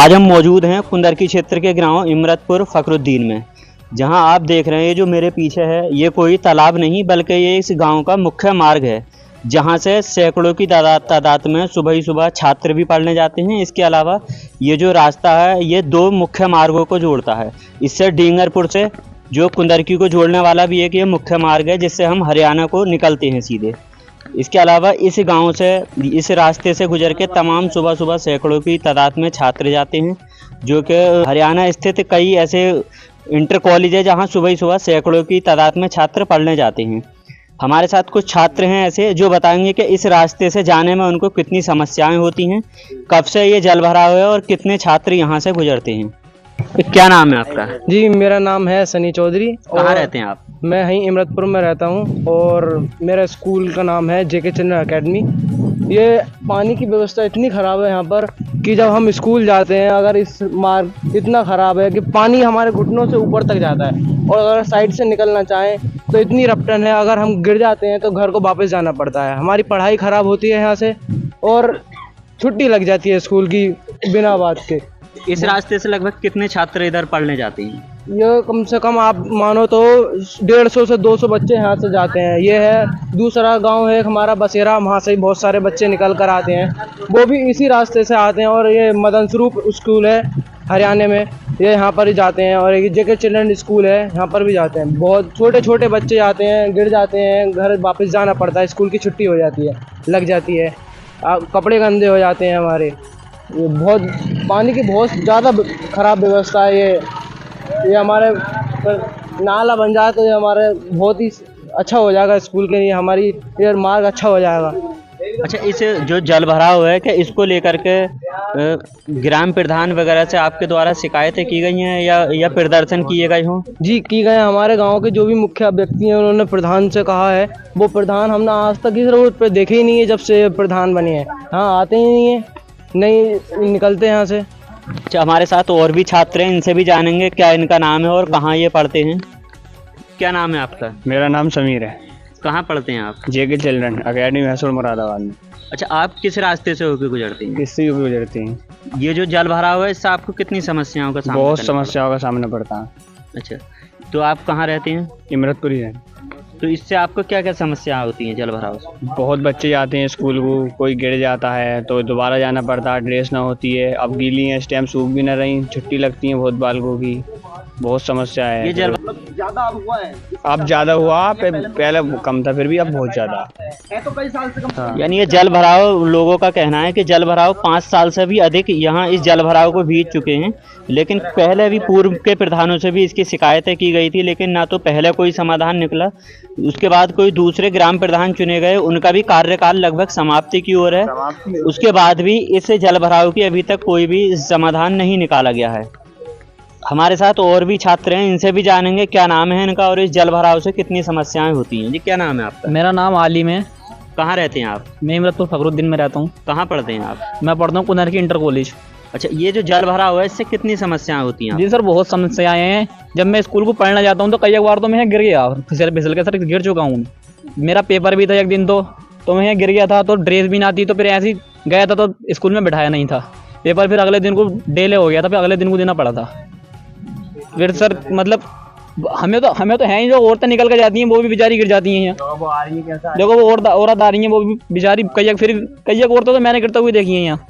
आज हम मौजूद हैं कुंदरकी क्षेत्र के गांव इमरतपुर फखरुद्दीन में, जहां आप देख रहे हैं ये जो मेरे पीछे है ये कोई तालाब नहीं बल्कि ये इस गांव का मुख्य मार्ग है, जहां से सैकड़ों की तादाद में सुबह ही सुबह छात्र भी पढ़ने जाते हैं। इसके अलावा ये जो रास्ता है ये दो मुख्य मार्गों को जोड़ता है। इससे डींगरपुर से जो कुंदरकी को जोड़ने वाला भी एक ये मुख्य मार्ग है, जिससे हम हरियाणा को निकलते हैं सीधे। इसके अलावा इस गांव से इस रास्ते से गुजर के तमाम सुबह सुबह सैकड़ों की तादाद में छात्र जाते हैं, जो कि हरियाणा स्थित कई ऐसे इंटर कॉलेज है जहां सुबह ही सुबह सैकड़ों की तादाद में छात्र पढ़ने जाते हैं। हमारे साथ कुछ छात्र हैं ऐसे जो बताएंगे कि इस रास्ते से जाने में उनको कितनी समस्याएं होती हैं, कब से ये जल भराव है और कितने छात्र यहाँ से गुजरते हैं। क्या नाम है आपका? जी, मेरा नाम है सनी चौधरी। कहाँ रहते हैं आप? मैं यहीं इमरतपुर में रहता हूँ और मेरा स्कूल का नाम है जेके चिल्ड्रन अकेडमी। ये पानी की व्यवस्था इतनी ख़राब है यहाँ पर कि जब हम स्कूल जाते हैं, अगर इस मार्ग इतना ख़राब है कि पानी हमारे घुटनों से ऊपर तक जाता है, और अगर साइड से निकलना चाहें तो इतनी रपटन है, अगर हम गिर जाते हैं तो घर को वापस जाना पड़ता है। हमारी पढ़ाई ख़राब होती है यहाँ से और छुट्टी लग जाती है स्कूल की बिना बात के। इस रास्ते से लगभग कितने छात्र इधर पढ़ने जाते हैं? ये कम से कम आप मानो तो 150 से 200 बच्चे यहाँ से जाते हैं। ये है दूसरा गांव है हमारा बसेरा, वहाँ से बहुत सारे बच्चे निकल कर आते हैं, वो भी इसी रास्ते से आते हैं। और ये मदन स्वरूप स्कूल है हरियाणा में, ये यहाँ पर ही जाते हैं। और एक जेके चिल्ड्रन स्कूल है, यहाँ पर भी जाते हैं। बहुत छोटे छोटे बच्चे जाते हैं, गिर जाते हैं, घर वापस जाना पड़ता है, स्कूल की छुट्टी हो जाती है, लग जाती है, कपड़े गंदे हो जाते हैं हमारे। ये बहुत पानी की बहुत ज़्यादा ख़राब व्यवस्था है। ये हमारे नाला बन जाए तो ये हमारे बहुत ही अच्छा हो जाएगा स्कूल के लिए, हमारी ये मार्ग अच्छा हो जाएगा। अच्छा, इस जो जल भराव है कि इसको लेकर के ग्राम प्रधान वगैरह से आपके द्वारा शिकायतें की गई हैं या प्रदर्शन किए गए हों? जी, की गए। हमारे गांव के जो भी मुख्य व्यक्ति हैं उन्होंने प्रधान से कहा है, वो प्रधान हमने आज तक इस रोड पर देखे ही नहीं है जब से प्रधान बने हैं। हाँ, आते ही नहीं है, नहीं निकलते यहाँ से। अच्छा, हमारे साथ और भी छात्र हैं, इनसे भी जानेंगे क्या इनका नाम है और कहाँ ये पढ़ते हैं। क्या नाम है आपका? मेरा नाम समीर है। कहाँ पढ़ते हैं आप? जेके चिल्ड्रन अकेडमी महसूल मुरादाबाद में। अच्छा, आप किस रास्ते से होकर गुजरते हैं? किससे होकर गुजरते हैं? ये जो जल भराव है इससे आपको कितनी समस्याओं का सामना? बहुत समस्याओं का सामना पड़ता है। अच्छा, तो आप कहाँ रहते हैं? इमरतपुरी है। तो इससे आपको क्या क्या समस्या होती हैं जल भराव से? बहुत बच्चे जाते हैं स्कूल को, कोई गिर जाता है तो दोबारा जाना पड़ता है, ड्रेस ना होती है, अब गीली है, इस टाइम सूख भी ना रही, छुट्टी लगती है बहुत बालकों की, बहुत समस्या है। ये जल ज़्यादा हुआ है, अब ज़्यादा हुआ, पहले कम था, फिर भी अब बहुत ज़्यादा है तो कई साल से कम। हाँ। यानी ये जल भराव, लोगों का कहना है कि जल भराव 5 साल से भी अधिक यहाँ इस जल भराव को बीत चुके हैं, लेकिन पहले भी पूर्व के प्रधानों से भी इसकी शिकायतें की गई थी, लेकिन ना तो पहले कोई समाधान निकला, उसके बाद कोई दूसरे ग्राम प्रधान चुने गए, उनका भी कार्यकाल लगभग समाप्ति की ओर है, उसके बाद भी इस जल भराव की अभी तक कोई भी समाधान नहीं निकाला गया है। हमारे साथ और भी छात्र हैं, इनसे भी जानेंगे क्या नाम है इनका और इस जल भराव से कितनी समस्याएं होती हैं। जी, क्या नाम है आपका? मेरा नाम आलिम है। कहाँ रहते हैं आप? मैं इमरतपुर फखरुद्दीन में रहता हूँ। कहाँ पढ़ते हैं आप? मैं पढ़ता हूँ कुंदरकी इंटर कॉलेज। अच्छा, ये जो जल भराव है इससे कितनी समस्याएं होती हैं? जी सर, बहुत समस्याएं हैं। जब मैं स्कूल को पढ़ने जाता हूँ तो कई बार तो मैं गिर गया, फिसल के सर गिर चुका हूँ। मेरा पेपर भी था एक दिन तो मैं गिर गया था, तो ड्रेस भी ना थी, तो फिर ऐसे ही गया था तो स्कूल में बिठाया नहीं था पेपर, फिर अगले दिन को डिले हो गया था, फिर अगले दिन को देना पड़ा था। फिर सर मतलब हमें तो है ही, जो औरतें निकल कर जाती हैं वो भी बेचारी गिर जाती हैं यहाँ। देखो वो औरत आ रही हैं, वो भी बेचारी कई औरतें तो मैंने गिरते हुए देखी हैं यहाँ।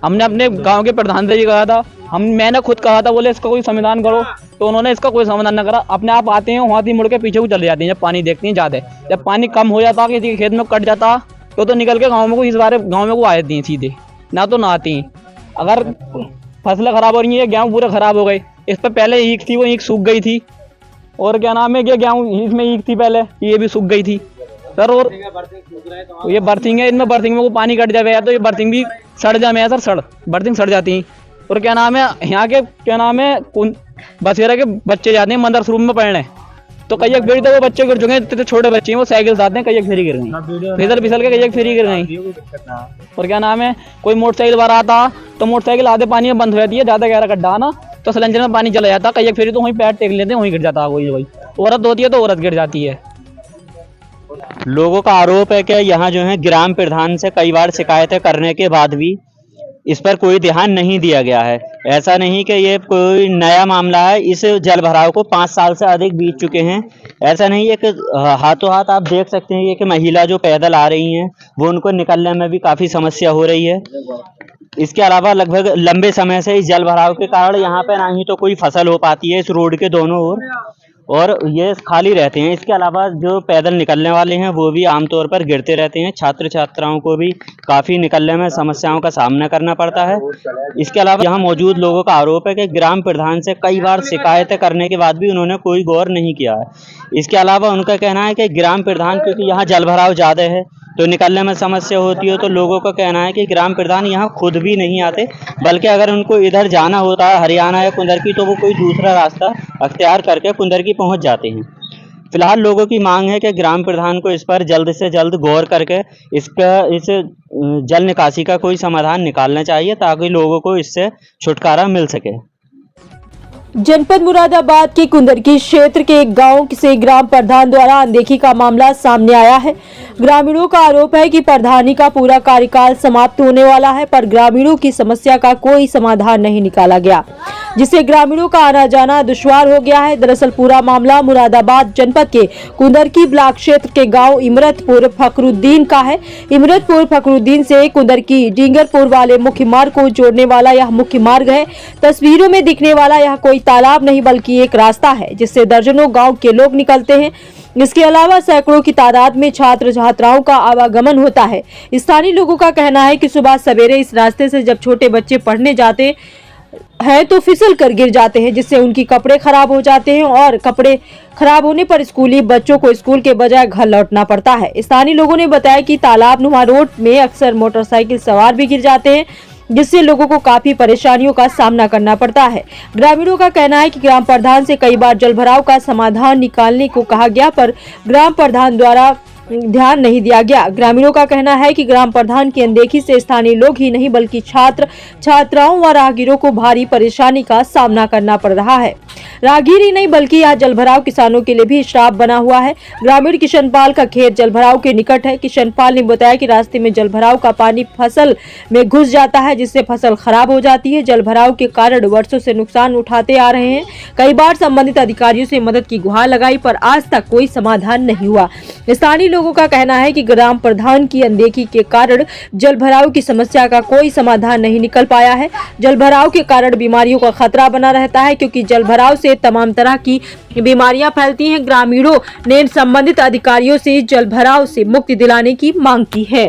हमने अपने गांव के प्रधान से ये कहा था, मैंने खुद कहा था, बोले इसका कोई समाधान करो, तो उन्होंने इसका कोई समाधान न करा। अपने आप आते हैं, वहाँ से मुड़ के पीछे को चले जाती हैं जब पानी देखती हैं ज़्यादा। जब पानी कम हो जाता, किसी के खेत में कट जाता तो निकल के गाँव में को इस बार गाँव में को आ जाती हैं सीधे, ना तो ना आती हैं। अगर फसलें खराब हो रही हैं, गेहूँ पूरे खराब हो गए, इस पर पहले ईख थी, वो ईख सूख गई थी, और क्या नाम है कि गेहूँ इसमें ईख थी पहले, ये भी सूख गई थी सर। और ये बर्थिंग है, इनमें बर्थिंग में को पानी कट जाए तो ये बर्थिंग भी सड़ जाए सर, बर्थिंग सड़ जाती है। और क्या नाम है यहाँ के, क्या नाम है, बसेरा के बच्चे जाते हैं मंदर स्वरूप में पढ़ने, तो कई एक फेरी तो वो बच्चे गिर चुके हैं, इतने छोटे बच्चे हैं, वो साइकिल से आते हैं, कई एक फेरी गिर गई, फिसल के कई एक फेरी गिर गई। और क्या नाम है, कोई मोटरसाइकिल बार आता तो मोटरसाइकिल आधे पानी में बंद हो जाती है, ज़्यादा गहरा गड्ढा ना, तो सिलेंडर में पानी चला जाता, कई एक फेरी तो वहीं पैर टेक लेते हैं, वहीं गिर जाता है। वही औरत होती है तो औरत गिर जाती है। लोगों का आरोप है कि यहाँ जो है ग्राम प्रधान से कई बार शिकायतें करने के बाद भी इस पर कोई ध्यान नहीं दिया गया है। ऐसा नहीं कि ये कोई नया मामला है, इस जल भराव को 5 साल से अधिक बीत चुके हैं। ऐसा नहीं है कि हाथों हाथ आप देख सकते हैं कि महिला जो पैदल आ रही हैं वो उनको निकलने में भी काफ़ी समस्या हो रही है। इसके अलावा लगभग लंबे समय से इस जल भराव के कारण यहाँ पे ना ही तो कोई फसल हो पाती है इस रोड के दोनों ओर, और ये खाली रहते हैं। इसके अलावा जो पैदल निकलने वाले हैं वो भी आमतौर पर गिरते रहते हैं। छात्र छात्राओं को भी काफ़ी निकलने में समस्याओं का सामना करना पड़ता है। इसके अलावा यहाँ मौजूद लोगों का आरोप है कि ग्राम प्रधान से कई बार शिकायतें करने के बाद भी उन्होंने कोई गौर नहीं किया है। इसके अलावा उनका कहना है कि ग्राम प्रधान, क्योंकि यहाँ जल भराव ज़्यादा है तो निकलने में समस्या होती है, तो लोगों का कहना है कि ग्राम प्रधान यहाँ खुद भी नहीं आते, बल्कि अगर उनको इधर जाना होता है हरियाणा या कुंदरकी तो वो कोई दूसरा रास्ता अख्तियार करके कुंदरकी पहुँच जाते हैं। फिलहाल लोगों की मांग है कि ग्राम प्रधान को इस पर जल्द से जल्द गौर करके इस जल निकासी का कोई समाधान निकालना चाहिए ताकि लोगों को इससे छुटकारा मिल सके। जनपद मुरादाबाद के कुंदरकी क्षेत्र के एक गांव से ग्राम प्रधान द्वारा अनदेखी का मामला सामने आया है। ग्रामीणों का आरोप है कि प्रधानी का पूरा कार्यकाल समाप्त होने वाला है, पर ग्रामीणों की समस्या का कोई समाधान नहीं निकाला गया, जिससे ग्रामीणों का आना जाना दुश्वार हो गया है। दरअसल पूरा मामला मुरादाबाद जनपद के कुंदरकी ब्लॉक क्षेत्र के गांव इमरतपुर फखरुद्दीन का है। इमरतपुर फखरुद्दीन से कुंदरकी डींगरपुर वाले मुख्य मार्ग को जोड़ने वाला यह मुख्य मार्ग है। तस्वीरों में दिखने वाला यह कोई तालाब नहीं बल्कि एक रास्ता है जिससे दर्जनों गांव के लोग निकलते हैं। इसके अलावा सैकड़ों की तादाद में छात्र छात्राओं का आवागमन होता है। स्थानीय लोगों का कहना है कि सुबह सवेरे इस रास्ते से जब छोटे बच्चे पढ़ने जाते हैं तो फिसल कर गिर जाते हैं, जिससे उनकी कपड़े खराब हो जाते हैं और कपड़े खराब होने पर स्कूली बच्चों को स्कूल के बजाय घर लौटना पड़ता है। स्थानीय लोगों ने बताया कि तालाब नुमा रोड में अक्सर मोटरसाइकिल सवार भी गिर जाते हैं, जिससे लोगों को काफी परेशानियों का सामना करना पड़ता है। ग्रामीणों का कहना है कि ग्राम प्रधान से कई बार जलभराव का समाधान निकालने को कहा गया, पर ग्राम प्रधान द्वारा ध्यान नहीं दिया गया। ग्रामीणों का कहना है कि ग्राम प्रधान की अनदेखी से स्थानीय लोग ही नहीं बल्कि छात्र छात्राओं व राहगीरों को भारी परेशानी का सामना करना पड़ रहा है। राहगीर ही नहीं बल्कि यह जलभराव किसानों के लिए भी श्राप बना हुआ है। ग्रामीण किशनपाल का खेत जलभराव के निकट है। किशनपाल ने बताया कि रास्ते में जलभराव का पानी फसल में घुस जाता है, जिससे फसल खराब हो जाती है। जलभराव के कारण वर्षों से नुकसान उठाते आ रहे हैं। कई बार संबंधित अधिकारियों से मदद की गुहार लगाई, पर आज तक कोई समाधान नहीं हुआ। स्थानीय लोगों का कहना है कि ग्राम प्रधान की अनदेखी के कारण जलभराव की समस्या का कोई समाधान नहीं निकल पाया है। जलभराव के कारण बीमारियों का खतरा बना रहता है, क्योंकि जलभराव से तमाम तरह की बीमारियां फैलती हैं। ग्रामीणों ने संबंधित अधिकारियों से जलभराव से मुक्ति दिलाने की मांग की है।